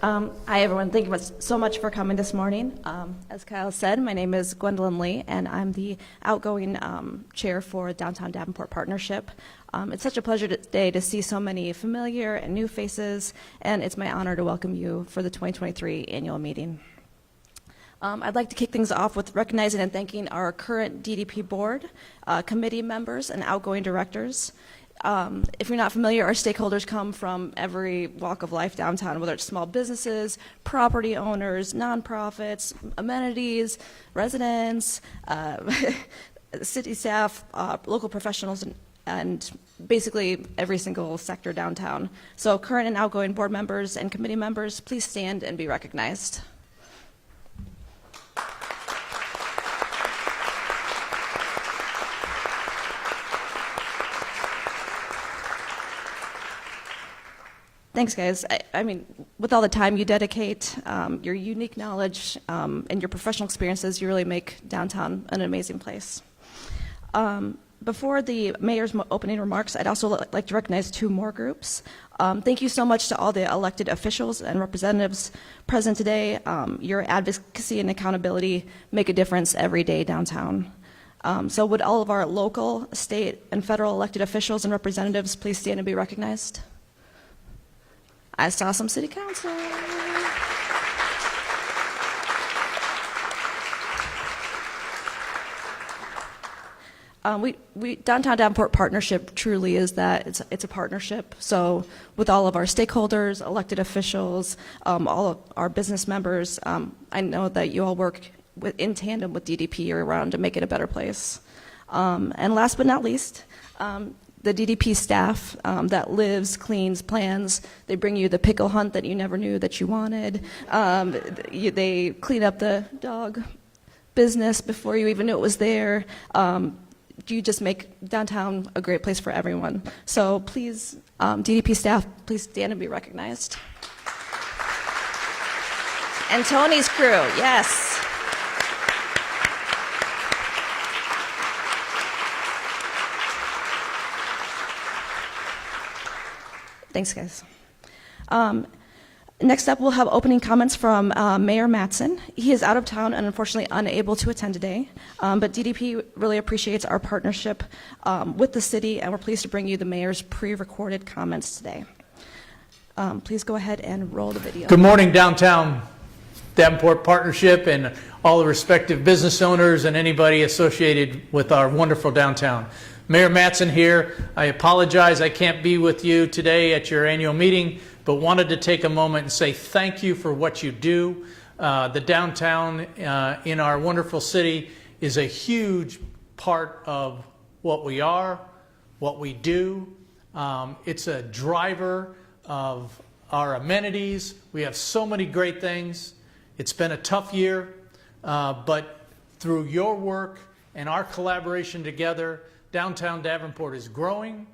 Hi, everyone. Thank you so much for coming this morning. As Kyle said, my name is Gwendolyn Lee, and I'm the outgoing chair for Downtown Davenport Partnership. It's such a pleasure today to see so many familiar and new faces, and it's my honor to welcome you for the 2023 annual meeting. I'd like to kick things off with recognizing and thanking our current DDP board, committee members, and outgoing directors. If you're not familiar, our stakeholders come from every walk of life downtown, whether it's small businesses, property owners, nonprofits, amenities, residents, city staff, local professionals, and basically every single sector downtown. So current and outgoing board members and committee members, please stand and be recognized. Thanks, guys. I mean, with all the time you dedicate, your unique knowledge, and your professional experiences, you really make downtown an amazing place. Before the mayor's opening remarks, I'd also like to recognize two more groups. Thank you so much to all the elected officials and representatives present today. Your advocacy and accountability make a difference every day downtown. So would all of our local, state, and federal elected officials and representatives please stand and be recognized? I saw some city council. Downtown Davenport Partnership truly is that. It's a partnership. So with all of our stakeholders, elected officials, all of our business members, I know that you all work in tandem with DDP year-round to make it a better place. And last but not least, the DDP staff that lives, cleans, plans. They bring you the pickle hunt that you never knew that you wanted. They clean up the dog business before you even knew it was there. You just make downtown a great place for everyone. So please, DDP staff, please stand and be recognized. And Tony's crew, yes. Thanks, guys. Next up, we'll have opening comments from Mayor Mattson. He is out of town and unfortunately unable to attend today, but DDP really appreciates our partnership with the city, and we're pleased to bring you the mayor's pre-recorded comments today. Please go ahead and roll the video. Good morning, Downtown Davenport Partnership and all the respective business owners and anybody associated with our wonderful downtown. Mayor Mattson here. I apologize I can't be with you today at your annual meeting, but wanted to take a moment and say thank you for what you do. The downtown in our wonderful city is a huge part of what we are, what we do. It's a driver of our amenities. We have so many great things. It's been a tough year, but through your work and our collaboration together, Downtown Davenport is growing.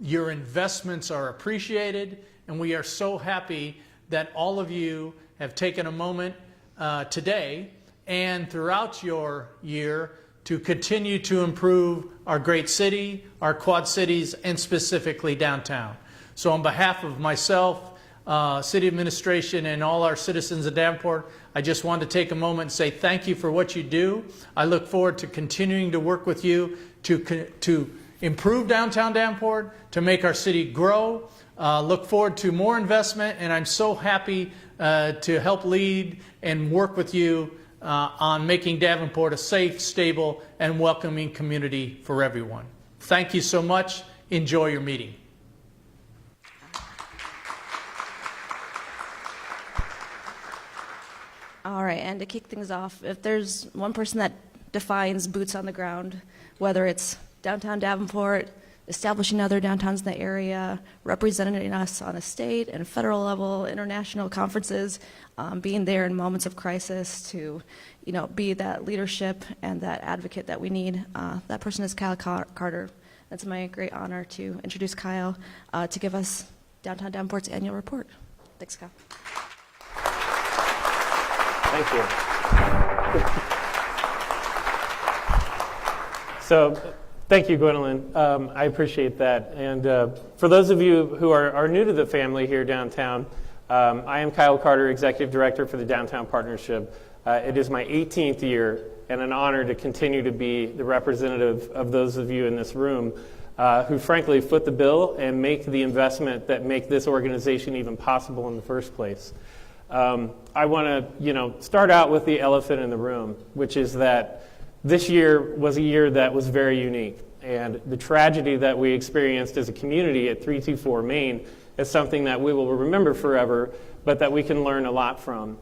Your investments are appreciated, and we are so happy that all of you have taken a moment today and throughout your year to continue to improve our great city, our quad cities, and specifically downtown. So on behalf of myself, city administration, and all our citizens of Davenport, I just wanted to take a moment and say thank you for what you do. I look forward to continuing to work with you to improve downtown Davenport, to make our city grow. Look forward to more investment, and I'm so happy to help lead and work with you on making Davenport a safe, stable, and welcoming community for everyone. Thank you so much. Enjoy your meeting. All right, and to kick things off, if there's one person that defines boots on the ground, whether it's downtown Davenport, establishing other downtowns in the area, representing us on a state and federal level, international conferences, being there in moments of crisis to, be that leadership and that advocate that we need. That person is Kyle Carter. It's my great honor to introduce Kyle to give us Downtown Davenport's annual report. Thanks, Kyle. Thank you. So Thank you, Gwendolyn. I appreciate that. And for those of you who are new to the family here downtown, I am Kyle Carter, Executive Director for the Downtown Partnership. It is my 18th year and an honor to continue to be the representative of those of you in this room who frankly foot the bill and make the investment that make this organization even possible in the first place. I want to start out with the elephant in the room, which is that this year was a year that was very unique. And the tragedy that we experienced as a community at 324 Main is something that we will remember forever, but that we can learn a lot from.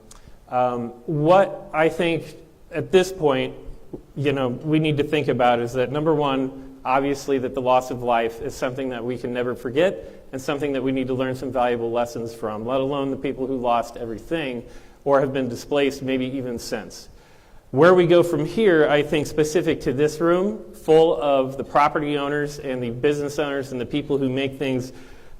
What I think at this point, we need to think about is that, number one, obviously that the loss of life is something that we can never forget and something that we need to learn some valuable lessons from, let alone the people who lost everything or have been displaced maybe even since. Where we go from here, I think specific to this room, full of the property owners and the business owners and the people who make things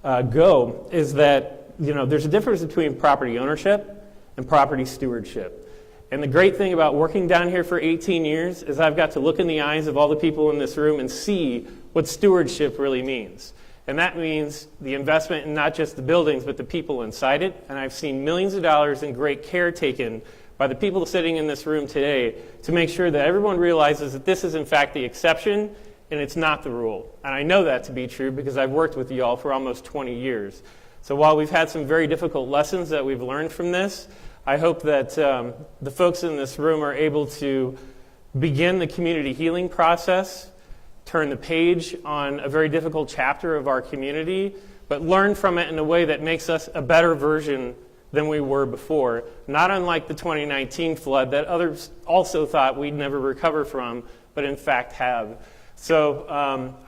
go, is that there's a difference between property ownership and property stewardship. And the great thing about working down here for 18 years is I've got to look in the eyes of all the people in this room and see what stewardship really means. And that means the investment in not just the buildings, but the people inside it. And I've seen millions of dollars in great care taken by the people sitting in this room today to make sure that everyone realizes that this is in fact the exception and it's not the rule. And I know that to be true because I've worked with you all for almost 20 years. So while we've had some very difficult lessons that we've learned from this, I hope that the folks in this room are able to begin the community healing process, turn the page on a very difficult chapter of our community, but learn from it in a way that makes us a better version than we were before, not unlike the 2019 flood that others also thought we'd never recover from, but in fact have. So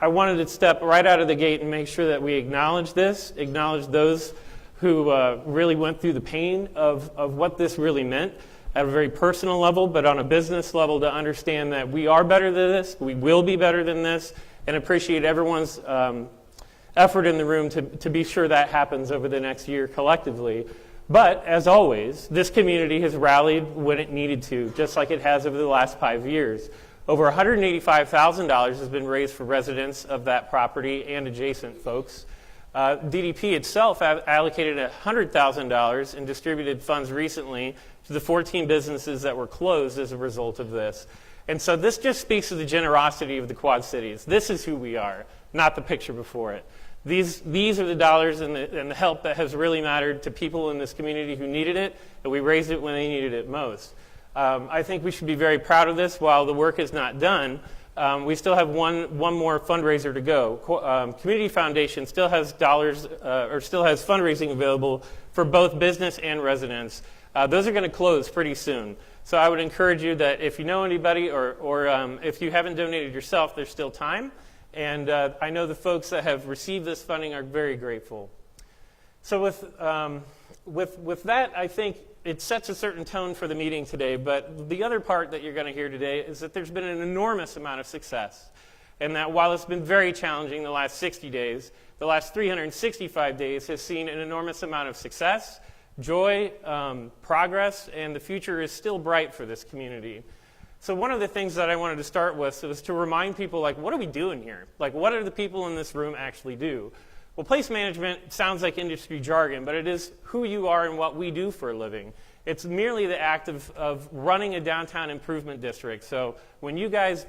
I wanted to step right out of the gate and make sure that we acknowledge this, acknowledge those who really went through the pain of what this really meant at a very personal level, but on a business level to understand that we are better than this, we will be better than this, and appreciate everyone's effort in the room to be sure that happens over the next year collectively. But, as always, this community has rallied when it needed to, just like it has over the last 5 years. Over $185,000 has been raised for residents of that property and adjacent folks. DDP itself allocated $100,000 in distributed funds recently to the 14 businesses that were closed as a result of this. And so this just speaks to the generosity of the Quad Cities. This is who we are, not the picture before it. These are the dollars and the help that has really mattered to people in this community who needed it, and we raised it when they needed it most. I think we should be very proud of this. While the work is not done, we still have one more fundraiser to go. Community Foundation still has dollars or still has fundraising available for both business and residents. Those are going to close pretty soon. So I would encourage you that if you know anybody or if you haven't donated yourself, there's still time. And I know the folks that have received this funding are very grateful. So with that, I think it sets a certain tone for the meeting today. But the other part that you're going to hear today is that there's been an enormous amount of success. And that while it's been very challenging the last 60 days, the last 365 days has seen an enormous amount of success, joy, progress, and the future is still bright for this community. So one of the things that I wanted to start with was to remind people, like, what are we doing here? Like, what do the people in this room actually do? Well, place management sounds like industry jargon, but it is who you are and what we do for a living. It's merely the act of running a downtown improvement district. So when you guys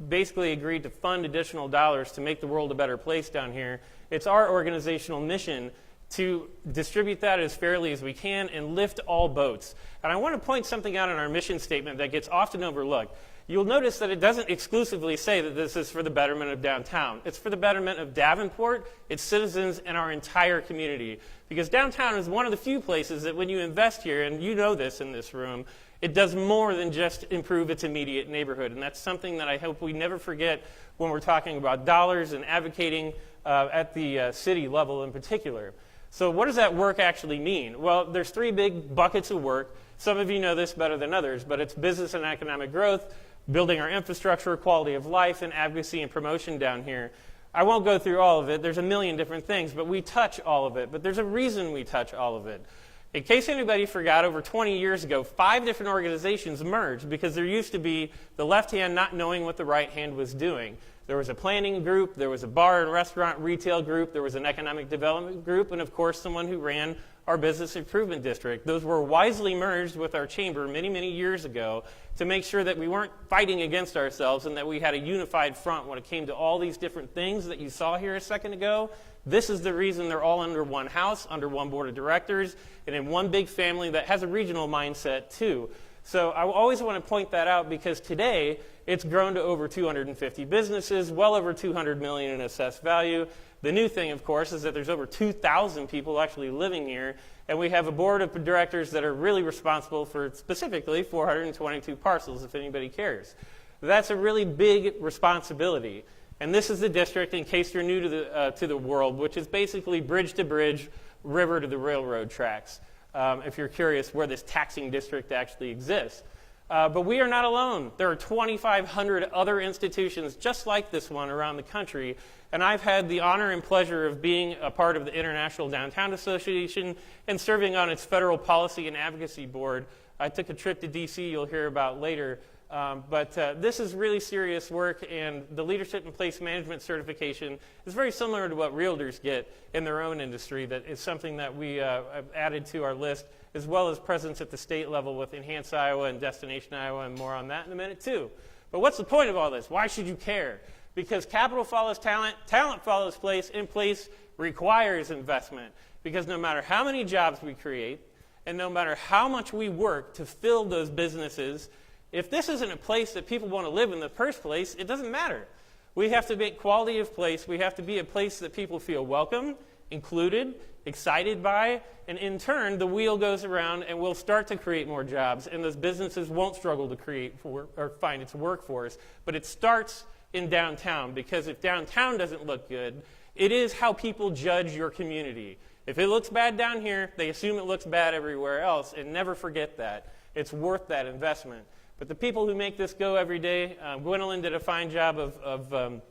basically agreed to fund additional dollars to make the world a better place down here, it's our organizational mission to distribute that as fairly as we can and lift all boats. And I want to point something out in our mission statement that gets often overlooked. You'll notice that it doesn't exclusively say that this is for the betterment of downtown. It's for the betterment of Davenport, its citizens, and our entire community. Because downtown is one of the few places that when you invest here, and you know this in this room, it does more than just improve its immediate neighborhood. And that's something that I hope we never forget when we're talking about dollars and advocating at the city level in particular. So what does that work actually mean? Well, there's three big buckets of work. Some of you know this better than others, but it's business and economic growth, building our infrastructure, quality of life, and advocacy and promotion down here. I won't go through all of it. There's a million different things, but we touch all of it. But there's a reason we touch all of it. In case anybody forgot, over 20 years ago, 5 different organizations merged because there used to be the left hand not knowing what the right hand was doing. There was a planning group, there was a bar and restaurant retail group, there was an economic development group, and of course someone who ran our business improvement district. Those were wisely merged with our chamber many, many years ago to make sure that we weren't fighting against ourselves and that we had a unified front when it came to all these different things that you saw here a second ago. This is the reason they're all under one house, under one board of directors, and in one big family that has a regional mindset too. So I always want to point that out because today it's grown to over 250 businesses, well over 200 million in assessed value. The new thing, of course, is that there's over 2,000 people actually living here, and we have a board of directors that are really responsible for specifically 422 parcels, if anybody cares. That's a really big responsibility. And this is the district, in case you're new to the world, which is basically bridge to bridge, river to the railroad tracks, if you're curious where this taxing district actually exists. But we are not alone. There are 2,500 other institutions just like this one around the country, and I've had the honor and pleasure of being a part of the International Downtown Association and serving on its Federal Policy and Advocacy Board. I took a trip to D.C. you'll hear about later. But this is really serious work, and the Leadership and Place Management certification is very similar to what realtors get in their own industry. That is something that we have added to our list, as well as presence at the state level with Enhance Iowa and Destination Iowa, and more on that in a minute too. But what's the point of all this? Why should you care? Because capital follows talent, talent follows place, and place requires investment. Because no matter how many jobs we create, and no matter how much we work to fill those businesses, if this isn't a place that people want to live in the first place, it doesn't matter. We have to make quality of place. We have to be a place that people feel welcome, included, excited by, and in turn, the wheel goes around and we'll start to create more jobs, and those businesses won't struggle to create or find its workforce. But it starts in downtown, because if downtown doesn't look good, it is how people judge your community. If it looks bad down here, they assume it looks bad everywhere else, and never forget that. It's worth that investment. But the people who make this go every day, Gwendolyn did a fine job of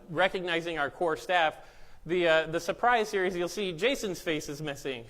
recognizing our core staff. The surprise here is you'll see Jason's face is missing.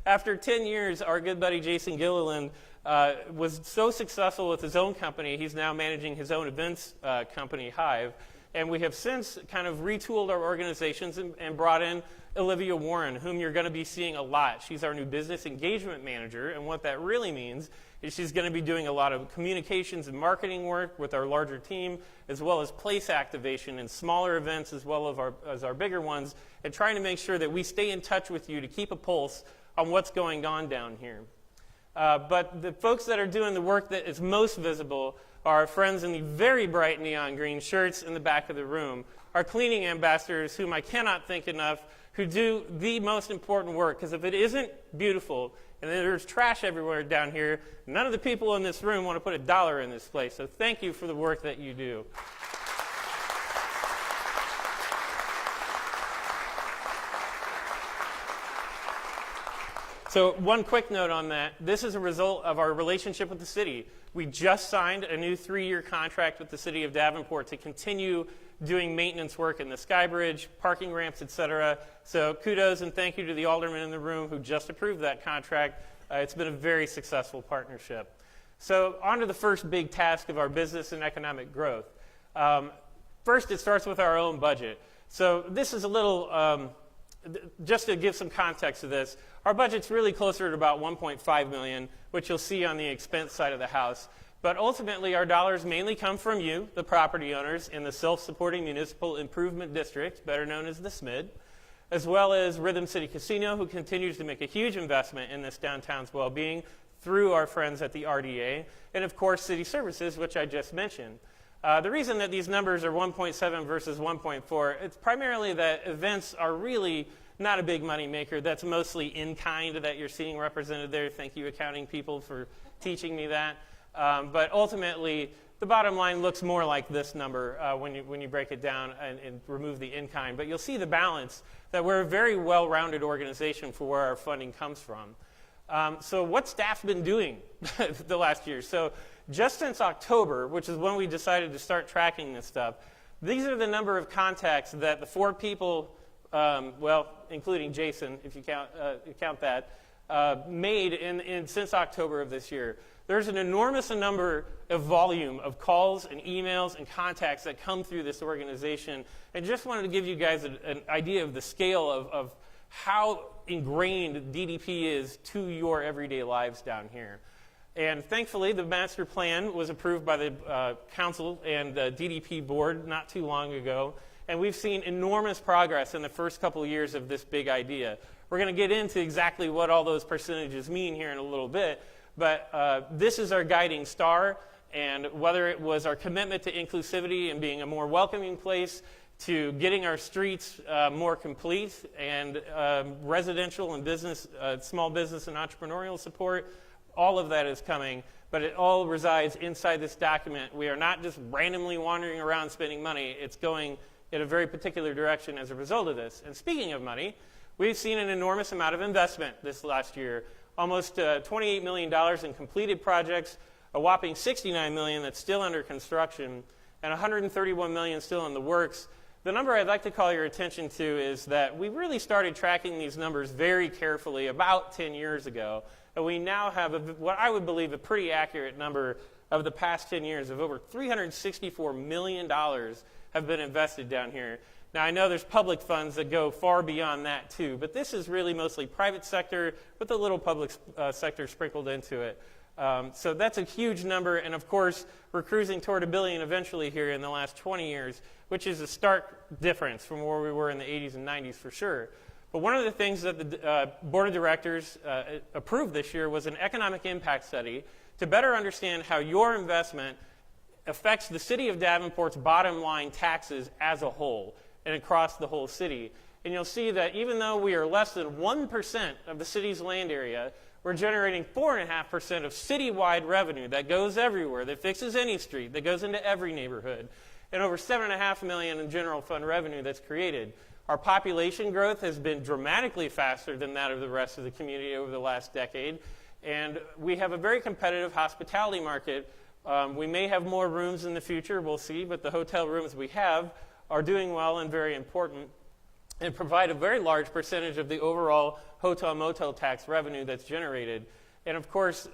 After 10 years, our good buddy Jason Gilliland was so successful with his own company, he's now managing his own events company, Hive. And we have since kind of retooled our organizations and brought in Olivia Warren, whom you're going to be seeing a lot. She's our new business engagement manager, and what that really means is she's going to be doing a lot of communications and marketing work with our larger team, as well as place activation in smaller events as well as our bigger ones, and trying to make sure that we stay in touch with you to keep a pulse on what's going on down here. But the folks that are doing the work that is most visible are our friends in the very bright neon green shirts in the back of the room, our cleaning ambassadors, whom I cannot thank enough, who do the most important work. Because if it isn't beautiful and there's trash everywhere down here, none of the people in this room want to put a dollar in this place. So thank you for the work that you do. So one quick note on that. This is a result of our relationship with the city. We just signed a new 3-year contract with the city of Davenport to continue doing maintenance work in the Sky Bridge, parking ramps, etc. So kudos and thank you to the aldermen in the room who just approved that contract. It's been a very successful partnership. So on to the first big task of our business and economic growth. First, it starts with our own budget. So this is a little... just to give some context to this, our budget's really closer to about $1.5 million, which you'll see on the expense side of the house. But ultimately, our dollars mainly come from you, the property owners, in the Self-Supporting Municipal Improvement District, better known as the SMID, as well as Rhythm City Casino, who continues to make a huge investment in this downtown's well-being through our friends at the RDA, and of course, City Services, which I just mentioned. The reason that these numbers are 1.7 versus 1.4, it's primarily that events are really not a big money maker. That's mostly in kind that you're seeing represented there. Thank you, accounting people, for teaching me that. But ultimately, the bottom line looks more like this number when you break it down and remove the in kind. But you'll see the balance, that we're a very well-rounded organization for where our funding comes from. So what's staff been doing the last year? So just since October, which is when we decided to start tracking this stuff, these are the number of contacts that the 4 people, well, including Jason, if you count that, made since October of this year. there's an enormous number of volume of calls and emails and contacts that come through this organization. And just wanted to give you guys an idea of the scale of how ingrained DDP is to your everyday lives down here. And thankfully, the master plan was approved by the council and the DDP board not too long ago. And we've seen enormous progress in the first couple of years of this big idea. We're going to get into exactly what all those percentages mean here in a little bit. But this is our guiding star. And whether it was our commitment to inclusivity and being a more welcoming place, to getting our streets more complete, and residential and business, small business and entrepreneurial support, all of that is coming, but it all resides inside this document. We are not just randomly wandering around spending money. It's going in a very particular direction as a result of this. And speaking of money, we've seen an enormous amount of investment this last year, almost $28 million in completed projects, a whopping $69 million that's still under construction, and $131 million still in the works. The number I'd like to call your attention to is that we really started tracking these numbers very carefully about 10 years ago, and we now have what I would believe a pretty accurate number of the past 10 years of over $364 million have been invested down here. Now, I know there's public funds that go far beyond that too, but this is really mostly private sector with a little public sector sprinkled into it. So that's a huge number, and of course, we're cruising toward $1 billion eventually here in the last 20 years, which is a stark difference from where we were in the 80s and 90s for sure. But one of the things that the board of directors approved this year was an economic impact study to better understand how your investment affects the city of Davenport's bottom line taxes as a whole and across the whole city. And you'll see that even though we are less than 1% of the city's land area, we're generating 4.5% of citywide revenue that goes everywhere, that fixes any street, that goes into every neighborhood, and over $7.5 million in general fund revenue that's created. Our population growth has been dramatically faster than that of the rest of the community over the last decade, and we have a very competitive hospitality market. We may have more rooms in the future, we'll see, but the hotel rooms we have are doing well and very important, and provide a very large percentage of the overall hotel-motel tax revenue that's generated. And of course,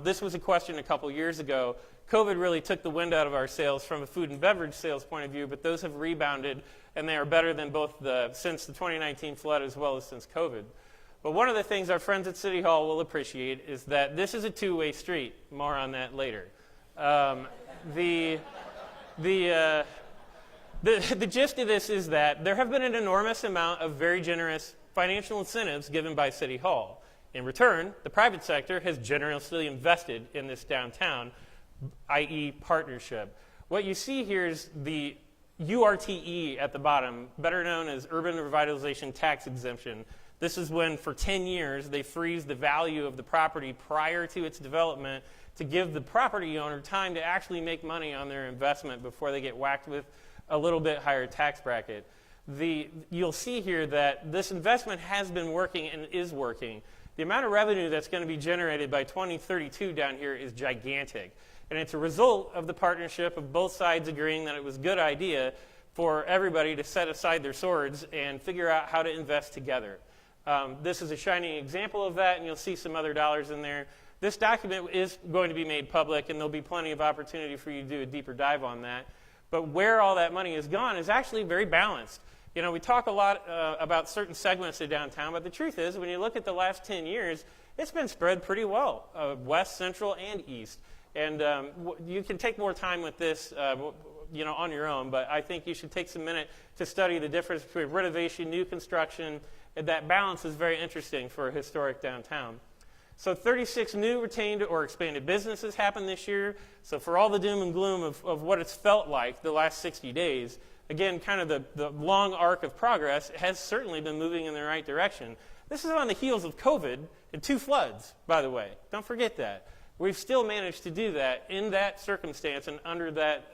this was a question a couple years ago. COVID really took the wind out of our sails from a food and beverage sales point of view, but those have rebounded, and they are better than both since the 2019 flood as well as since COVID. But one of the things our friends at City Hall will appreciate is that this is a two-way street. More on that later. The gist of this is that there have been an enormous amount of very generous financial incentives given by City Hall. In return, the private sector has generously invested in this downtown, i.e. partnership. What you see here is the URTE at the bottom, better known as Urban Revitalization Tax Exemption. This is when, for 10 years, they freeze the value of the property prior to its development to give the property owner time to actually make money on their investment before they get whacked with a little bit higher tax bracket. You'll see here that this investment has been working and is working. The amount of revenue that's going to be generated by 2032 down here is gigantic. And it's a result of the partnership of both sides agreeing that it was a good idea for everybody to set aside their swords and figure out how to invest together. This is a shining example of that, and you'll see some other dollars in there. This document is going to be made public, and there'll be plenty of opportunity for you to do a deeper dive on that. But where all that money has gone is actually very balanced. You know, we talk a lot about certain segments of downtown, but the truth is, when you look at the last 10 years, it's been spread pretty well, west, central, and east. And you can take more time with this, on your own, but I think you should take some minute to study the difference between renovation, new construction, and that balance is very interesting for a historic downtown. So 36 new retained or expanded businesses happened this year. So for all the doom and gloom of what it's felt like the last 60 days, again, kind of the long arc of progress has certainly been moving in the right direction. This is on the heels of COVID and 2 floods, by the way. Don't forget that. We've still managed to do that in that circumstance and under that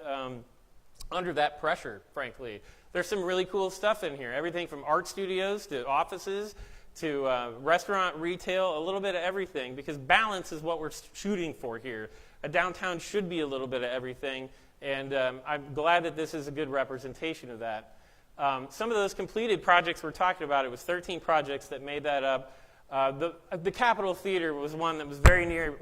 pressure, frankly. There's some really cool stuff in here. Everything from art studios to offices to restaurant, retail, a little bit of everything, because balance is what we're shooting for here. A downtown should be a little bit of everything, and I'm glad that this is a good representation of that. Some of those completed projects we're talking about, it was 13 projects that made that up. The Capitol Theater was one that was very near,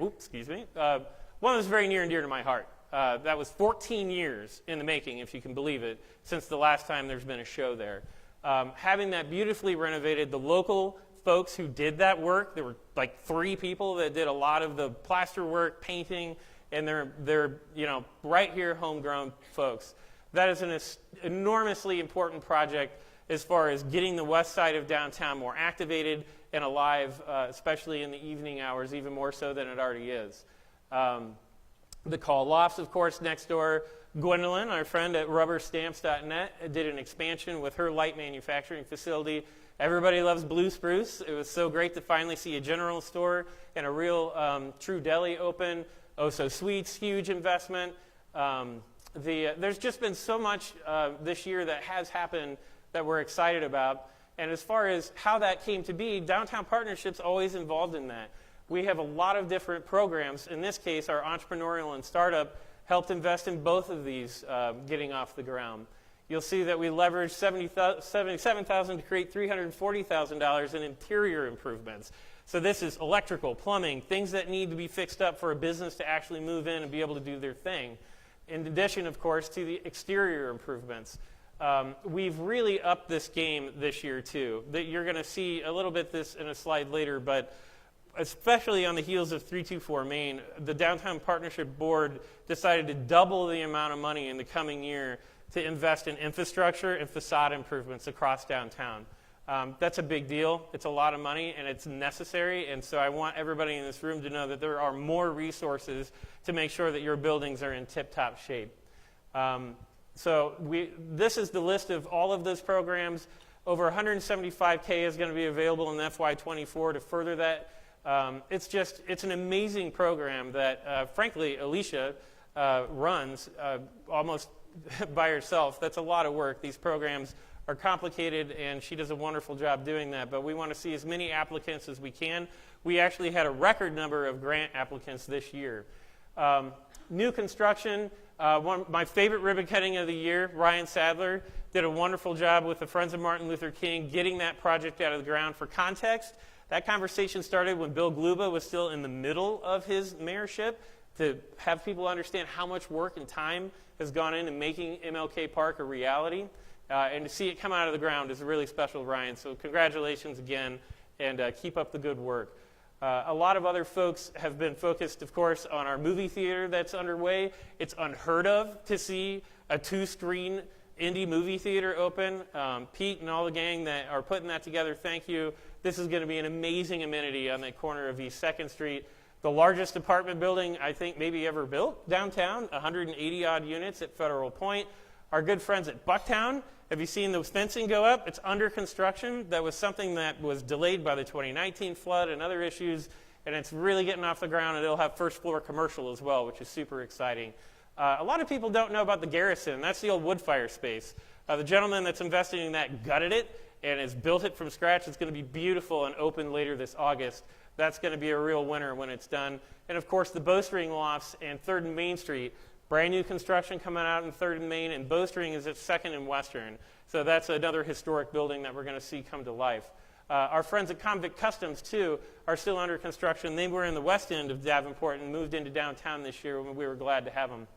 One that's very near and dear to my heart. That was 14 years in the making, if you can believe it, since the last time there's been a show there. Having that beautifully renovated, the local folks who did that work, there were like 3 people that did a lot of the plaster work, painting, and they're right here, homegrown folks. That is an enormously important project as far as getting the west side of downtown more activated and alive, especially in the evening hours, even more so than it already is. The Call Lofts, of course, next door. Gwendolyn, our friend at rubberstamps.net, did an expansion with her light manufacturing facility. Everybody loves Blue Spruce. It was so great to finally see a general store and a real true deli open. Oh So Sweets, huge investment. There's just been so much this year that has happened that we're excited about. And as far as how that came to be, Downtown Partnership's always involved in that. We have a lot of different programs. In this case, our entrepreneurial and startup helped invest in both of these getting off the ground. You'll see that we leveraged $77,000 to create $340,000 in interior improvements. So this is electrical, plumbing, things that need to be fixed up for a business to actually move in and be able to do their thing. In addition, of course, to the exterior improvements. We've really upped this game this year, too. You're going to see a little bit this in a slide later, but especially on the heels of 324 Main, the Downtown Partnership Board decided to double the amount of money in the coming year to invest in infrastructure and facade improvements across downtown. That's a big deal. It's a lot of money, and it's necessary, and so I want everybody in this room to know that there are more resources to make sure that your buildings are in tip-top shape. This is the list of all of those programs. Over $175K is going to be available in FY24 to further that. It's an amazing program that, frankly, Alicia runs almost by herself. That's a lot of work. These programs are complicated, and she does a wonderful job doing that, but we want to see as many applicants as we can. We actually had a record number of grant applicants this year. New construction, my favorite ribbon cutting of the year, Ryan Sadler, did a wonderful job with the Friends of Martin Luther King getting that project out of the ground. For context, that conversation started when Bill Gluba was still in the middle of his mayorship, to have people understand how much work and time has gone into making MLK Park a reality. And to see it come out of the ground is really special, Ryan. So congratulations again, and keep up the good work. A lot of other folks have been focused, of course, on our movie theater that's underway. It's unheard of to see a 2-screen indie movie theater open. Pete and all the gang that are putting that together, thank you. This is going to be an amazing amenity on the corner of East 2nd Street. The largest apartment building I think maybe ever built downtown, 180-odd units at Federal Point. Our good friends at Bucktown, have you seen the fencing go up? It's under construction. That was something that was delayed by the 2019 flood and other issues, and it's really getting off the ground, and it'll have first-floor commercial as well, which is super exciting. A lot of people don't know about the Garrison. That's the old wood fire space. The gentleman that's investing in that gutted it and has built it from scratch. It's going to be beautiful and open later this August. That's going to be a real winner when it's done. And, of course, the Bowstring Lofts and 3rd and Main Street. Brand new construction coming out in 3rd and Main, and Bowstring is at 2nd and Western. So that's another historic building that we're going to see come to life. Our friends at Convict Customs, too, are still under construction. They were in the west end of Davenport and moved into downtown this year, and we were glad to have them.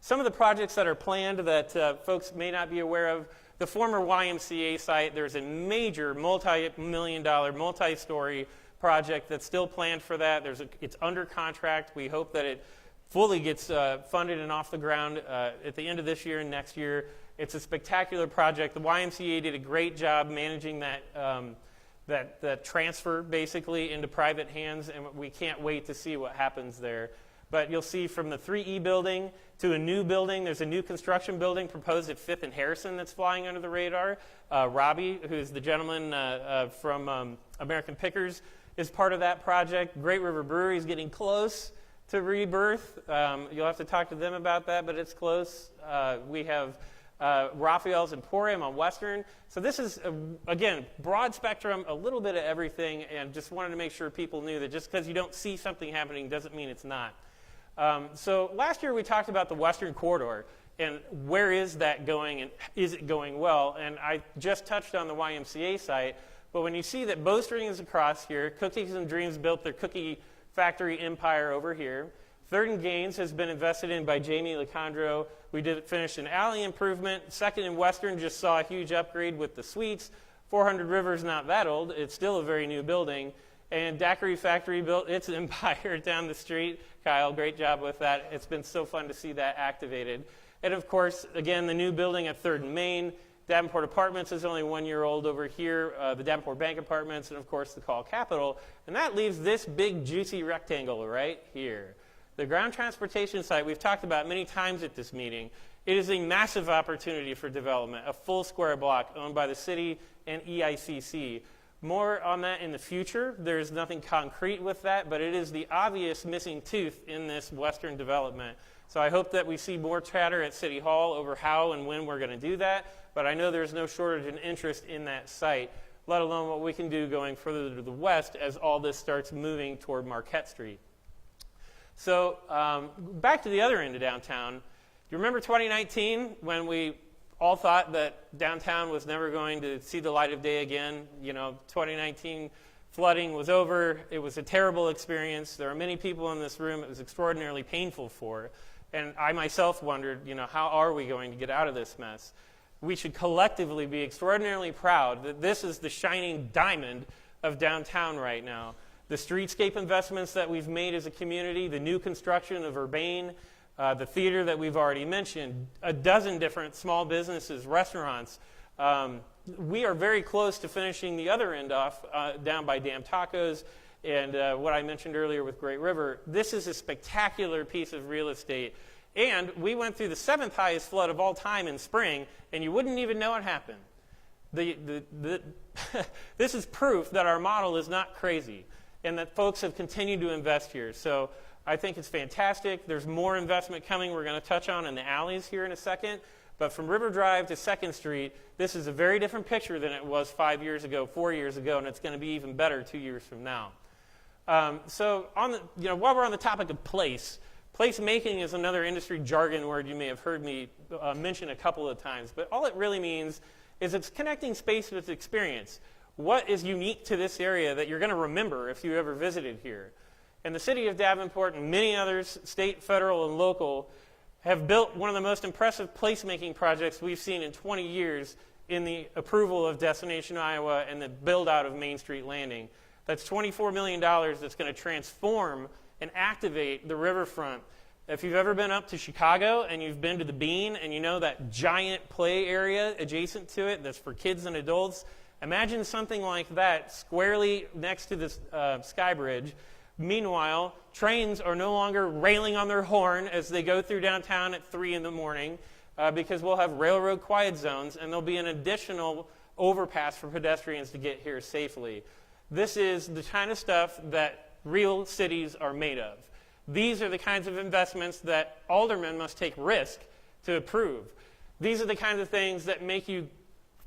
Some of the projects that are planned that folks may not be aware of, the former YMCA site, there's a major multi-million-dollar, multi-story project that's still planned for that. It's under contract. We hope that it fully gets funded and off the ground at the end of this year and next year. It's a spectacular project. The YMCA did a great job managing that transfer, basically, into private hands, and we can't wait to see what happens there. But you'll see from the 3E building to a new building, there's a new construction building proposed at 5th and Harrison that's flying under the radar. Robbie, who's the gentleman from American Pickers, is part of that project. Great River Brewery is getting close to rebirth. You'll have to talk to them about that, but it's close. We have Raphael's Emporium on Western. So this is, again, broad spectrum, a little bit of everything, and just wanted to make sure people knew that just because you don't see something happening doesn't mean it's not. So last year we talked about the Western Corridor and where is that going and is it going well? And I just touched on the YMCA site, but when you see that Bowstring is across here, Cookies and Dreams built their cookie factory empire over here. Third and Gaines has been invested in by Jamie Lecandro. We did finish an alley improvement. Second and Western just saw a huge upgrade with the suites. 400 River's not that old. It's still a very new building. And Daiquiri Factory built its empire down the street. Kyle, great job with that. It's been so fun to see that activated. And of course, again, the new building at 3rd and Main. Davenport Apartments is only 1 year old over here. The Davenport Bank Apartments, and of course the Call Capital. And that leaves this big, juicy rectangle right here. The ground transportation site we've talked about many times at this meeting. It is a massive opportunity for development, a full square block owned by the city and EICC. More on that in the future. There's nothing concrete with that, but it is the obvious missing tooth in this Western development. So I hope that we see more chatter at City Hall over how and when we're going to do that, but I know there's no shortage in interest in that site, let alone what we can do going further to the west as all this starts moving toward Marquette Street. So back to the other end of downtown. Do you remember 2019 when we all thought that downtown was never going to see the light of day again? 2019 flooding was over. It was a terrible experience. There are many people in this room it was extraordinarily painful for. And I myself wondered, how are we going to get out of this mess? We should collectively be extraordinarily proud that this is the shining diamond of downtown right now. The streetscape investments that we've made as a community, the new construction of Urbane, the theater that we've already mentioned, a dozen different small businesses, restaurants. We are very close to finishing the other end off down by Dam Tacos and what I mentioned earlier with Great River. This is a spectacular piece of real estate. And we went through the 7th highest flood of all time in spring, and you wouldn't even know it happened. This is proof that our model is not crazy and that folks have continued to invest here. So I think it's fantastic. There's more investment coming we're going to touch on in the alleys here in a second. But from River Drive to 2nd Street, this is a very different picture than it was 5 years ago, 4 years ago, and it's going to be even better 2 years from now. So while we're on the topic of placemaking is another industry jargon word you may have heard me mention a couple of times. But all it really means is it's connecting space with experience. What is unique to this area that you're going to remember if you ever visited here? And the city of Davenport and many others, state, federal, and local, have built one of the most impressive placemaking projects we've seen in 20 years in the approval of Destination Iowa and the build-out of Main Street Landing. That's $24 million that's going to transform and activate the riverfront. If you've ever been up to Chicago and you've been to the Bean and you know that giant play area adjacent to it that's for kids and adults, imagine something like that squarely next to this sky bridge. Meanwhile, trains are no longer railing on their horn as they go through downtown at 3 in the morning because we'll have railroad quiet zones and there'll be an additional overpass for pedestrians to get here safely. This is the kind of stuff that real cities are made of. These are the kinds of investments that aldermen must take risk to approve. These are the kinds of things that make you,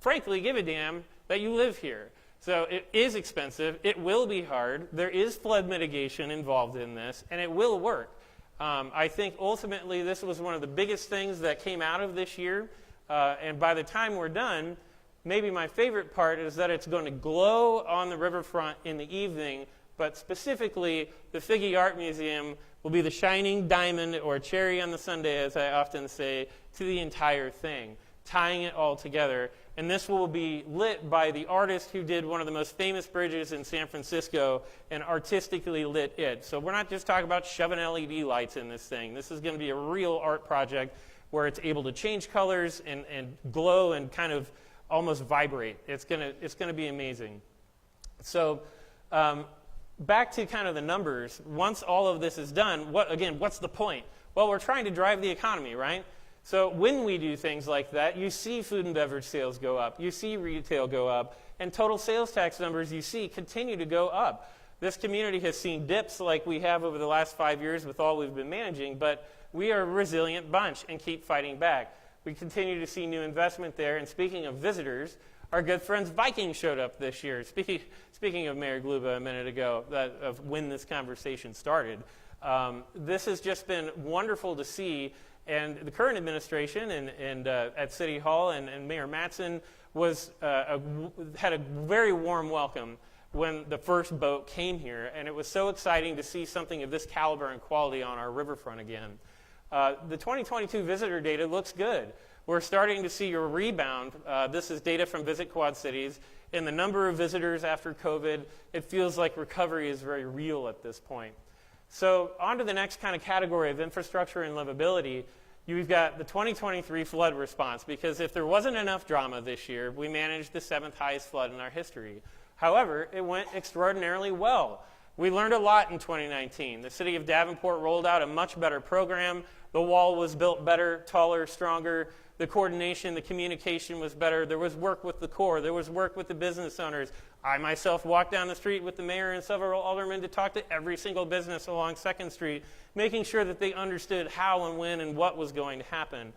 frankly, give a damn that you live here. So it is expensive. It will be hard. There is flood mitigation involved in this, and it will work. I think ultimately this was one of the biggest things that came out of this year. And by the time we're done, maybe my favorite part is that it's going to glow on the riverfront in the evening, but specifically the Figge Art Museum will be the shining diamond or cherry on the sundae, as I often say, to the entire thing, tying it all together. And this will be lit by the artist who did one of the most famous bridges in San Francisco and artistically lit it. So we're not just talking about shoving LED lights in this thing. This is going to be a real art project where it's able to change colors and glow and kind of almost vibrate. It's going to be amazing. So back to kind of the numbers. Once all of this is done, what's the point? Well, we're trying to drive the economy, right? So when we do things like that, you see food and beverage sales go up, you see retail go up, and total sales tax numbers you see continue to go up. This community has seen dips like we have over the last 5 years with all we've been managing, but we are a resilient bunch and keep fighting back. We continue to see new investment there, and speaking of visitors, our good friends Viking showed up this year. Speaking of Mayor Gluba a minute ago, of when this conversation started, this has just been wonderful to see. And the current administration and at City Hall and Mayor Mattson had a very warm welcome when the first boat came here, and it was so exciting to see something of this caliber and quality on our riverfront again. The 2022 visitor data looks good. We're starting to see a rebound. This is data from Visit Quad Cities. In the number of visitors after COVID, it feels like recovery is very real at this point. So on to the next kind of category of infrastructure and livability. You've got the 2023 flood response, because if there wasn't enough drama this year, we managed the 7th highest flood in our history. However, it went extraordinarily well. We learned a lot in 2019. The city of Davenport rolled out a much better program. The wall was built better, taller, stronger. The coordination, the communication was better. There was work with the Corps. There was work with the business owners. I myself walked down the street with the mayor and several aldermen to talk to every single business along 2nd Street, making sure that they understood how and when and what was going to happen.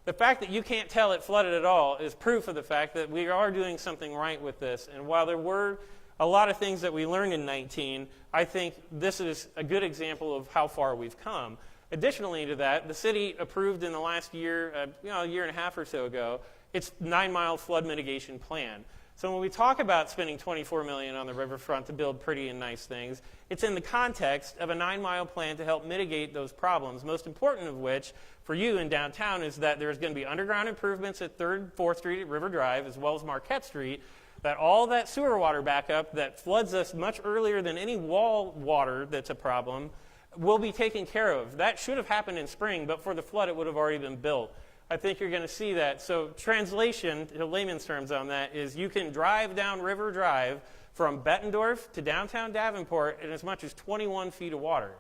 The fact that you can't tell it flooded at all is proof of the fact that we are doing something right with this. And while there were a lot of things that we learned in 19, I think this is a good example of how far we've come. Additionally to that, the city approved in the last year, a year and a half or so ago, its 9-mile flood mitigation plan. So when we talk about spending $24 million on the riverfront to build pretty and nice things, it's in the context of a 9-mile plan to help mitigate those problems, most important of which for you in downtown is that there's going to be underground improvements at 3rd, 4th Street at River Drive, as well as Marquette Street, that all that sewer water backup that floods us much earlier than any wall water that's a problem will be taken care of. That should have happened in spring, but for the flood it would have already been built. I think you're going to see that. So translation, to layman's terms on that, is you can drive down River Drive from Bettendorf to downtown Davenport in as much as 21 feet of water.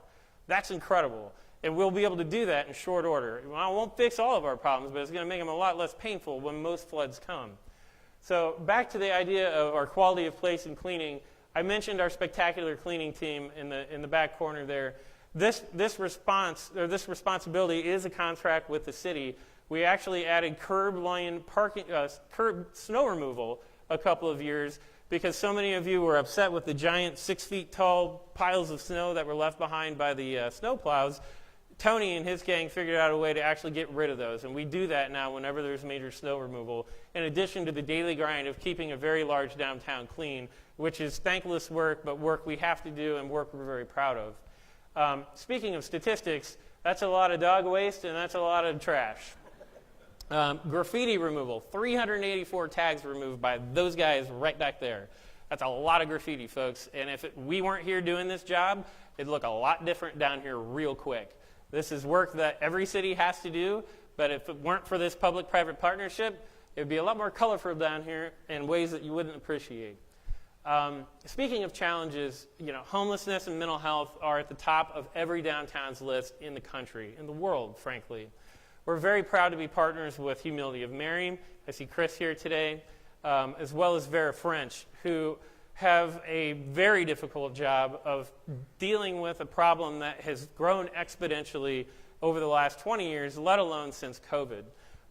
That's incredible. And we'll be able to do that in short order. Well, I won't fix all of our problems, but it's going to make them a lot less painful when most floods come. So back to the idea of our quality of place and cleaning. I mentioned our spectacular cleaning team in the back corner there. This responsibility is a contract with the city. We actually added curb snow removal a couple of years because so many of you were upset with the giant 6 feet tall piles of snow that were left behind by the snow plows. Tony and his gang figured out a way to actually get rid of those, and we do that now whenever there's major snow removal, in addition to the daily grind of keeping a very large downtown clean, which is thankless work, but work we have to do and work we're very proud of. Speaking of statistics, that's a lot of dog waste and that's a lot of trash. Graffiti removal, 384 tags removed by those guys right back there. That's a lot of graffiti, folks. And if we weren't here doing this job, it'd look a lot different down here real quick. This is work that every city has to do, but if it weren't for this public-private partnership, it would be a lot more colorful down here in ways that you wouldn't appreciate. Speaking of challenges, homelessness and mental health are at the top of every downtown's list in the country, in the world, frankly. We're very proud to be partners with Humility of Mary. I see Chris here today, as well as Vera French, who have a very difficult job of dealing with a problem that has grown exponentially over the last 20 years, let alone since COVID.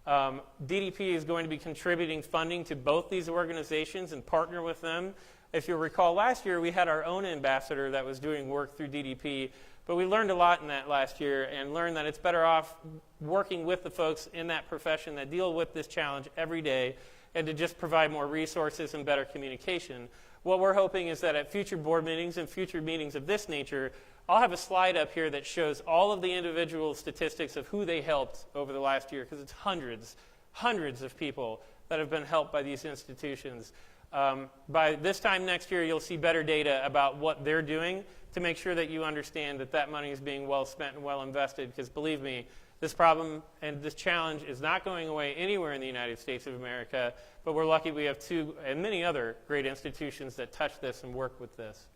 DDP is going to be contributing funding to both these organizations and partner with them. If you'll recall, last year we had our own ambassador that was doing work through DDP, but we learned a lot in that last year and learned that it's better off working with the folks in that profession that deal with this challenge every day and to just provide more resources and better communication. What we're hoping is that at future board meetings and future meetings of this nature, I'll have a slide up here that shows all of the individual statistics of who they helped over the last year, because it's hundreds of people that have been helped by these institutions. By this time next year, you'll see better data about what they're doing to make sure that you understand that that money is being well spent and well invested, because believe me, this problem and this challenge is not going away anywhere in the United States of America, but we're lucky we have two and many other great institutions that touch this and work with this.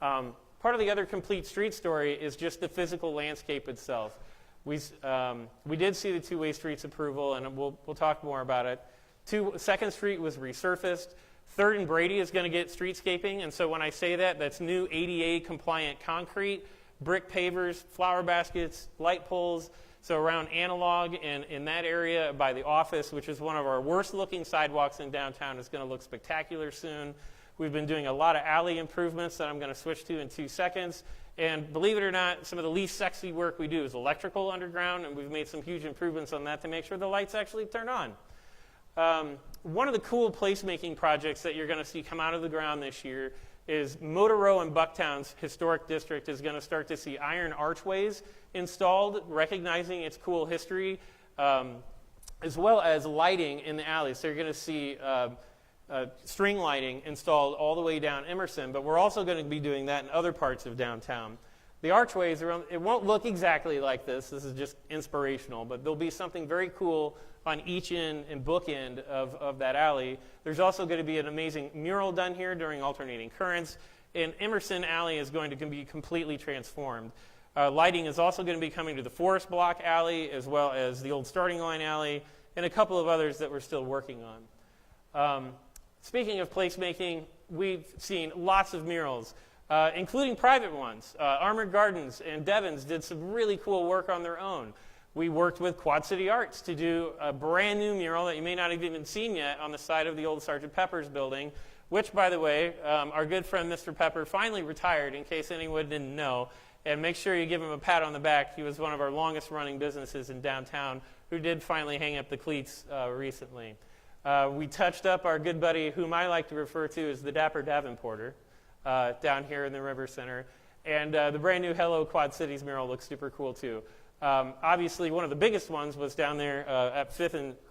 Part of the other complete street story is just the physical landscape itself. We did see the two-way streets approval, and we'll talk more about it. 2nd Street was resurfaced. 3rd and Brady is going to get streetscaping, and so when I say that, that's new ADA-compliant concrete, brick pavers, flower baskets, light poles. So around Analog and in that area by the office, which is one of our worst-looking sidewalks in downtown, is going to look spectacular soon. We've been doing a lot of alley improvements that I'm going to switch to in 2 seconds. And believe it or not, some of the least sexy work we do is electrical underground, and we've made some huge improvements on that to make sure the lights actually turn on. One of the cool placemaking projects that you're going to see come out of the ground this year is Motor Row in Bucktown's historic district is going to start to see iron archways installed, recognizing its cool history, as well as lighting in the alleys. So you're going to see string lighting installed all the way down Emerson, but we're also going to be doing that in other parts of downtown. The archways, it won't look exactly like this. This is just inspirational, but there'll be something very cool on each end and bookend of that alley. There's also going to be an amazing mural done here during alternating currents, and Emerson Alley is going to be completely transformed. Lighting is also going to be coming to the Forest Block Alley, as well as the old Starting Line Alley, and a couple of others that we're still working on. Speaking of placemaking, we've seen lots of murals, including private ones. Armored Gardens and Devon's did some really cool work on their own. We worked with Quad City Arts to do a brand new mural that you may not have even seen yet on the side of the old Sgt. Pepper's building, which, by the way, our good friend Mr. Pepper finally retired, in case anyone didn't know. And make sure you give him a pat on the back. He was one of our longest running businesses in downtown who did finally hang up the cleats recently. We touched up our good buddy, whom I like to refer to as the Dapper Davenporter, down here in the River Center. And the brand new Hello Quad Cities mural looks super cool too. Obviously, one of the biggest ones was down there at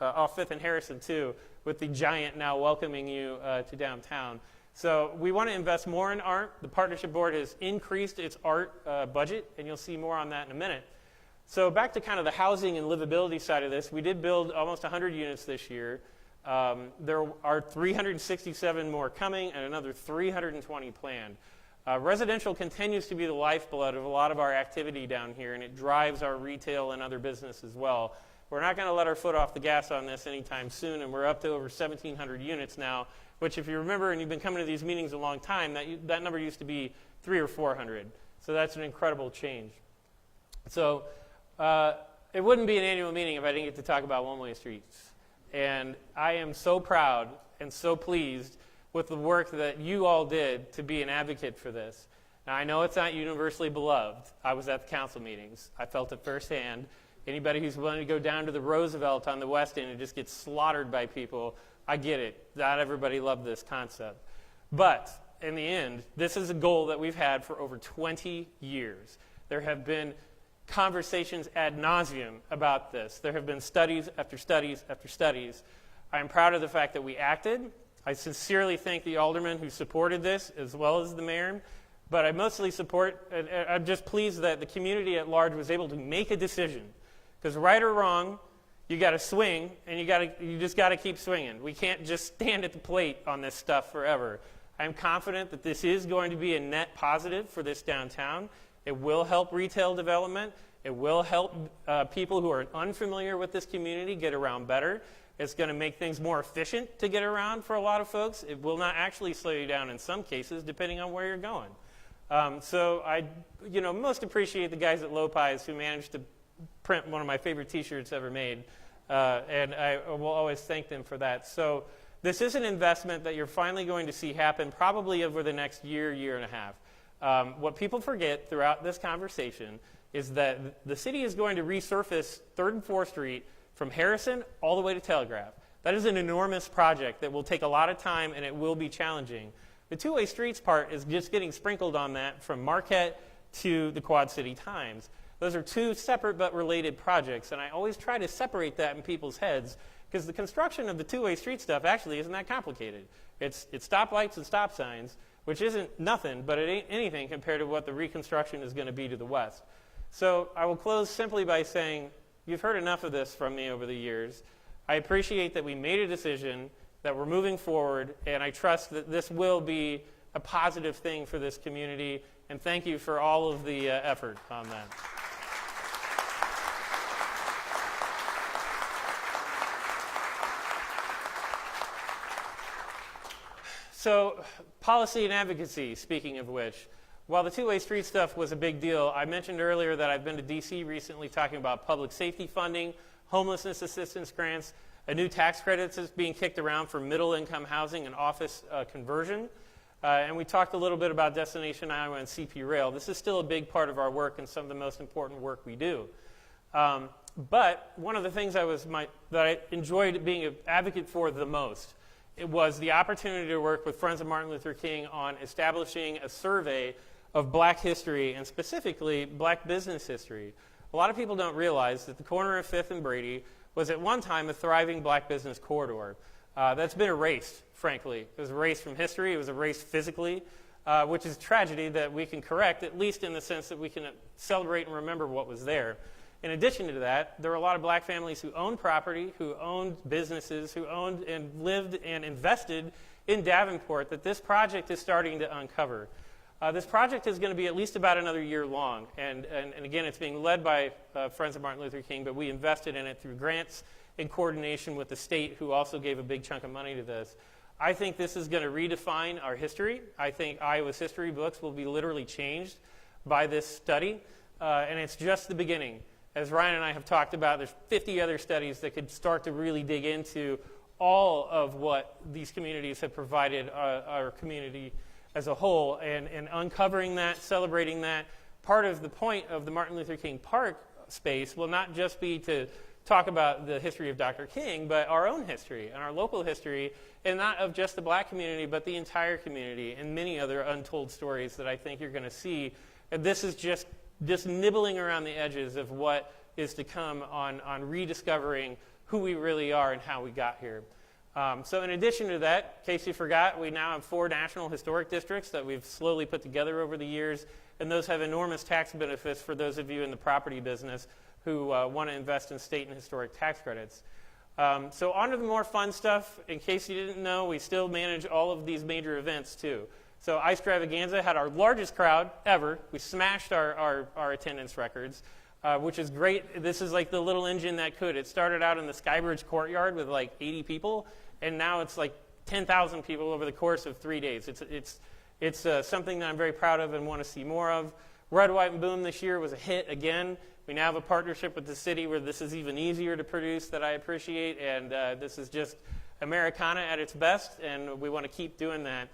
off 5th and Harrison too, with the giant now welcoming you to downtown. So we want to invest more in art. The partnership board has increased its art budget, and you'll see more on that in a minute. So back to kind of the housing and livability side of this, we did build almost 100 units this year. There are 367 more coming and another 320 planned. Residential continues to be the lifeblood of a lot of our activity down here, and it drives our retail and other business as well. We're not going to let our foot off the gas on this anytime soon, and we're up to over 1,700 units now, which if you remember and you've been coming to these meetings a long time, that number used to be 300 or 400. So that's an incredible change. So it wouldn't be an annual meeting if I didn't get to talk about one-way streets. And I am so proud and so pleased with the work that you all did to be an advocate for this. Now, I know it's not universally beloved. I was at the council meetings. I felt it firsthand. Anybody who's willing to go down to the Roosevelt on the West End and just get slaughtered by people, I get it. Not everybody loved this concept. But in the end, this is a goal that we've had for over 20 years. There have been conversations ad nauseum about this. There have been studies after studies after studies. I am proud of the fact that we acted. I sincerely thank the aldermen who supported this, as well as the mayor. But I mostly support, and I'm just pleased that the community at large was able to make a decision. Because right or wrong, you got to swing, and you just got to keep swinging. We can't just stand at the plate on this stuff forever. I'm confident that this is going to be a net positive for this downtown. It will help retail development. It will help people who are unfamiliar with this community get around better. It's going to make things more efficient to get around for a lot of folks. It will not actually slow you down in some cases, depending on where you're going. So I, most appreciate the guys at Lopez who managed to print one of my favorite T-shirts ever made, and I will always thank them for that. So this is an investment that you're finally going to see happen probably over the next year, year and a half. What people forget throughout this conversation is that the city is going to resurface 3rd and 4th Street from Harrison all the way to Telegraph. That is an enormous project that will take a lot of time, and it will be challenging. The two-way streets part is just getting sprinkled on that from Marquette to the Quad City Times. Those are two separate but related projects, and I always try to separate that in people's heads because the construction of the two-way street stuff actually isn't that complicated. It's stoplights and stop signs, which isn't nothing, but it ain't anything compared to what the reconstruction is going to be to the west. So I will close simply by saying, you've heard enough of this from me over the years. I appreciate that we made a decision, that we're moving forward, and I trust that this will be a positive thing for this community, and thank you for all of the effort on that. So, policy and advocacy, speaking of which. While the two-way street stuff was a big deal, I mentioned earlier that I've been to D.C. recently talking about public safety funding, homelessness assistance grants, a new tax credit that's being kicked around for middle-income housing and office conversion. And we talked a little bit about Destination Iowa and CP Rail. This is still a big part of our work and some of the most important work we do. But one of the things that I enjoyed being an advocate for the most, it was the opportunity to work with Friends of Martin Luther King on establishing a survey of black history, and specifically black business history. A lot of people don't realize that the corner of 5th and Brady was at one time a thriving black business corridor. That's been erased, frankly. It was erased from history. It was erased physically, which is a tragedy that we can correct, at least in the sense that we can celebrate and remember what was there. In addition to that, there were a lot of black families who owned property, who owned businesses, who owned and lived and invested in Davenport that this project is starting to uncover. This project is going to be at least about another year long, and again, it's being led by Friends of Martin Luther King, but we invested in it through grants in coordination with the state, who also gave a big chunk of money to this. I think this is going to redefine our history. I think Iowa's history books will be literally changed by this study, and it's just the beginning. As Ryan and I have talked about, there's 50 other studies that could start to really dig into all of what these communities have provided our community as a whole, and uncovering that, celebrating that. Part of the point of the Martin Luther King Park space will not just be to talk about the history of Dr. King, but our own history and our local history, and not of just the black community, but the entire community, and many other untold stories that I think you're going to see. And this is just nibbling around the edges of what is to come on rediscovering who we really are and how we got here. So in addition to that, in case you forgot, we now have 4 national historic districts that we've slowly put together over the years, and those have enormous tax benefits for those of you in the property business who want to invest in state and historic tax credits. So on to the more fun stuff. In case you didn't know, we still manage all of these major events too. So Ice Stravaganza had our largest crowd ever. We smashed our attendance records, which is great. This is like the little engine that could. It started out in the Skybridge courtyard with like 80 people, and now it's like 10,000 people over the course of 3 days. It's something that I'm very proud of and want to see more of. Red, White, and Boom this year was a hit again. We now have a partnership with the city where this is even easier to produce, that I appreciate, and this is just Americana at its best, and we want to keep doing that.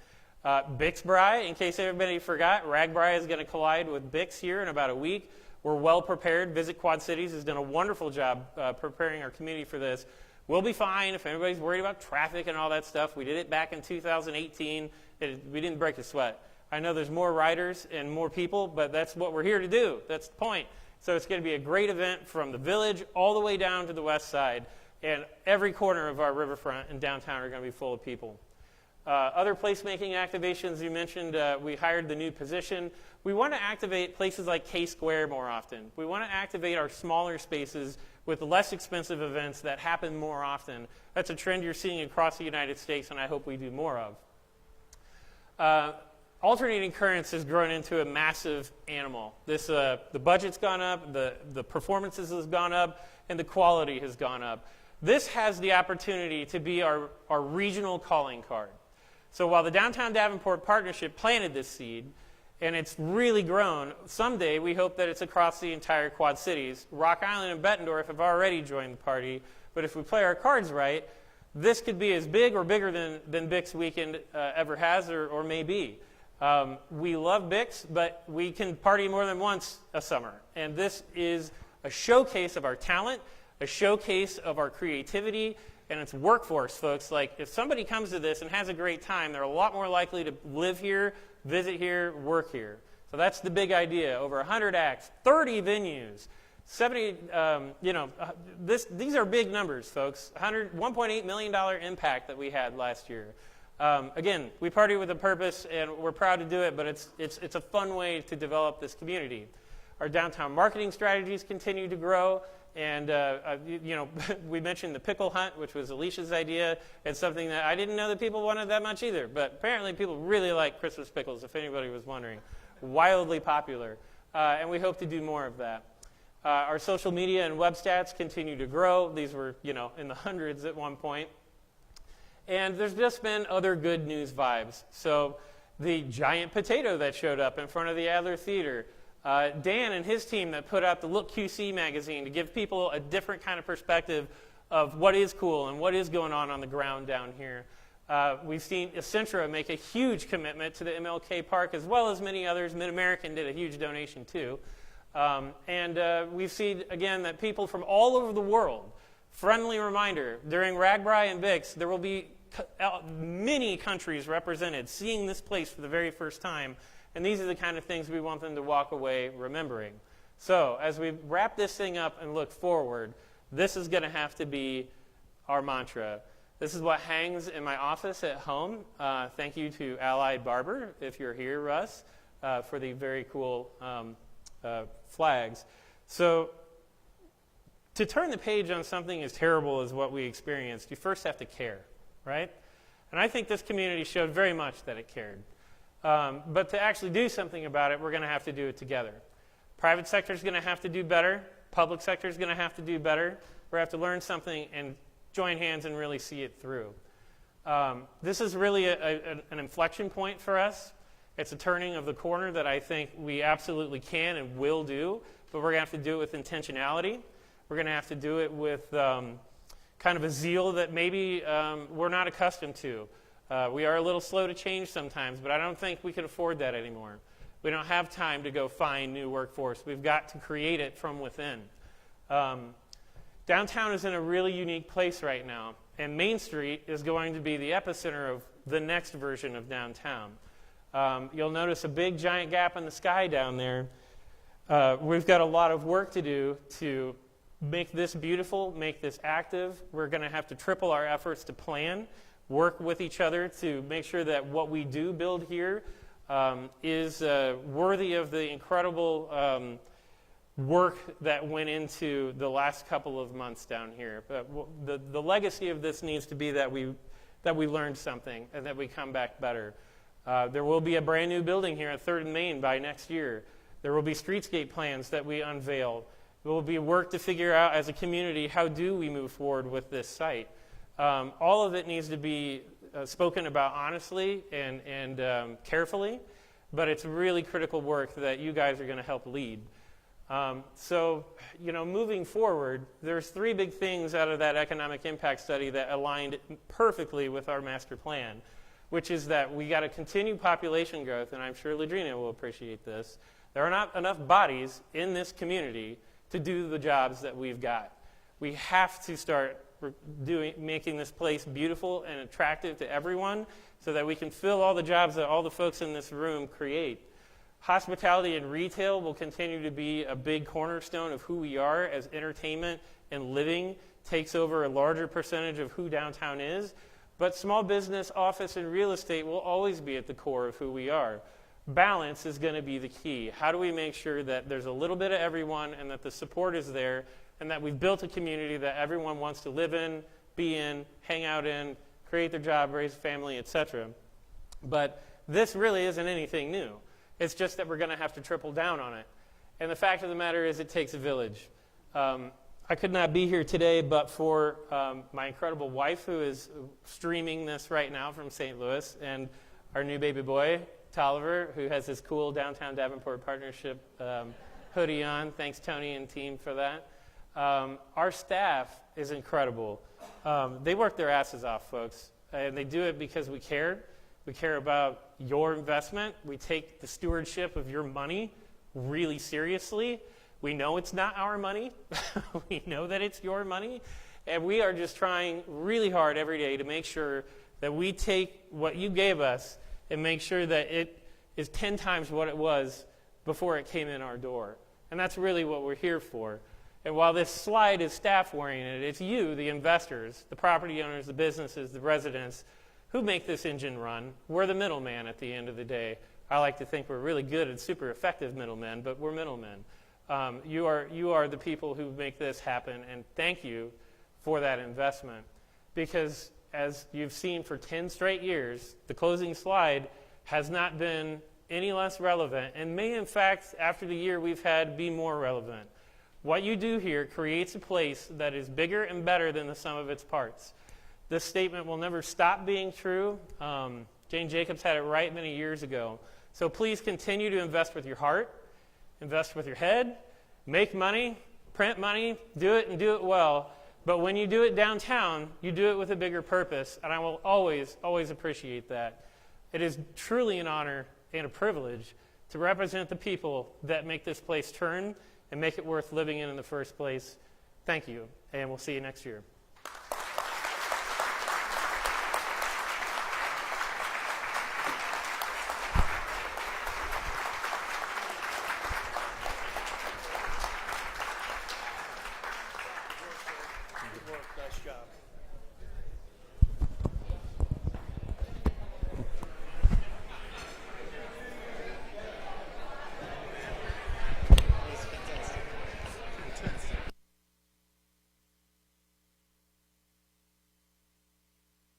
Bixbry, in case everybody forgot, Ragbri is going to collide with Bix here in about a week. We're well prepared. Visit Quad Cities has done a wonderful job preparing our community for this. We'll be fine if anybody's worried about traffic and all that stuff. We did it back in 2018. We didn't break a sweat. I know there's more riders and more people, but that's what we're here to do. That's the point. So it's going to be a great event from the village all the way down to the west side, and every corner of our riverfront and downtown are going to be full of people. Other placemaking activations, you mentioned we hired the new position. We want to activate places like K Square more often. We want to activate our smaller spaces with less expensive events that happen more often. That's a trend you're seeing across the United States, and I hope we do more of. Alternating currents has grown into a massive animal. The budget's gone up, the performances has gone up, and the quality has gone up. This has the opportunity to be our regional calling card. So while the Downtown Davenport Partnership planted this seed, and it's really grown, someday we hope that it's across the entire Quad Cities. Rock Island and Bettendorf have already joined the party, but if we play our cards right, this could be as big or bigger than Bix Weekend ever has or may be. We love Bix, but we can party more than once a summer. And this is a showcase of our talent, a showcase of our creativity, and it's workforce, folks. Like, if somebody comes to this and has a great time, they're a lot more likely to live here, visit here, work here. So that's the big idea. Over 100 acts, 30 venues, 70, these are big numbers, folks. $1.8 million impact that we had last year. Again, we party with a purpose, and we're proud to do it, but it's a fun way to develop this community. Our downtown marketing strategies continue to grow, and we mentioned the pickle hunt, which was Alicia's idea. It's something that I didn't know that people wanted that much either, but apparently people really like Christmas pickles, if anybody was wondering. Wildly popular, and we hope to do more of that. Our social media and web stats continue to grow. These were, in the hundreds at one point. And there's just been other good news vibes. So the giant potato that showed up in front of the Adler Theater, Dan and his team that put out the Look QC magazine to give people a different kind of perspective of what is cool and what is going on the ground down here. We've seen Essentra make a huge commitment to the MLK Park, as well as many others. Mid-American did a huge donation too. We've seen, again, that people from all over the world, friendly reminder, during RAGBRAI and BIX, there will be many countries represented seeing this place for the very first time, and these are the kind of things we want them to walk away remembering. So as we wrap this thing up and look forward, this is going to have to be our mantra. This is what hangs in my office at home. Thank you to Allied Barber, if you're here, Russ, for the very cool flags. So to turn the page on something as terrible as what we experienced, you first have to care, right? And I think this community showed very much that it cared. But to actually do something about it, we're going to have to do it together. Private sector is going to have to do better. Public sector is going to have to do better. We're going to have to learn something and join hands and really see it through. This is really an inflection point for us. It's a turning of the corner that I think we absolutely can and will do, but we're going to have to do it with intentionality. We're going to have to do it with kind of a zeal that maybe we're not accustomed to. We are a little slow to change sometimes, but I don't think we can afford that anymore. We don't have time to go find new workforce. We've got to create it from within. Downtown is in a really unique place right now, and Main Street is going to be the epicenter of the next version of downtown. You'll notice a big giant gap in the sky down there. We've got a lot of work to do to make this beautiful, make this active. We're going to have to triple our efforts to plan, work with each other to make sure that what we do build here is worthy of the incredible work that went into the last couple of months down here. But the legacy of this needs to be that we learned something and that we come back better. There will be a brand new building here at 3rd and Main by next year. There will be streetscape plans that we unveil. There will be work to figure out as a community, how do we move forward with this site? All of it needs to be spoken about honestly and carefully, but it's really critical work that you guys are going to help lead. So, moving forward, there's 3 big things out of that economic impact study that aligned perfectly with our master plan, which is that we got to continue population growth, and I'm sure Ladrina will appreciate this. There are not enough bodies in this community to do the jobs that we've got. We have to start making this place beautiful and attractive to everyone so that we can fill all the jobs that all the folks in this room create. Hospitality and retail will continue to be a big cornerstone of who we are as entertainment and living takes over a larger percentage of who downtown is. But small business, office, and real estate will always be at the core of who we are. Balance is going to be the key. How do we make sure that there's a little bit of everyone and that the support is there and that we've built a community that everyone wants to live in, be in, hang out in, create their job, raise a family, etc. But this really isn't anything new. It's just that we're going to have to triple down on it. And the fact of the matter is it takes a village. I could not be here today but for my incredible wife who is streaming this right now from St. Louis and our new baby boy, Tolliver, who has this cool Downtown Davenport Partnership hoodie on. Thanks, Tony and team, for that. Our staff is incredible. They work their asses off, folks, and they do it because we care. We care about your investment. We take the stewardship of your money really seriously. We know it's not our money. We know that it's your money. And we are just trying really hard every day to make sure that we take what you gave us and make sure that it is 10 times what it was before it came in our door. And that's really what we're here for. And while this slide is staff-oriented, it's you, the investors, the property owners, the businesses, the residents, who make this engine run. We're the middleman at the end of the day. I like to think we're really good and super effective middlemen, but we're middlemen. You are the people who make this happen, and thank you for that investment. Because as you've seen for 10 straight years, the closing slide has not been any less relevant, and may in fact, after the year we've had, be more relevant. What you do here creates a place that is bigger and better than the sum of its parts. This statement will never stop being true. Jane Jacobs had it right many years ago. So please continue to invest with your heart, invest with your head, make money, print money, do it and do it well. But when you do it downtown, you do it with a bigger purpose, and I will always, always appreciate that. It is truly an honor and a privilege to represent the people that make this place turn and make it worth living in the first place. Thank you, and we'll see you next year.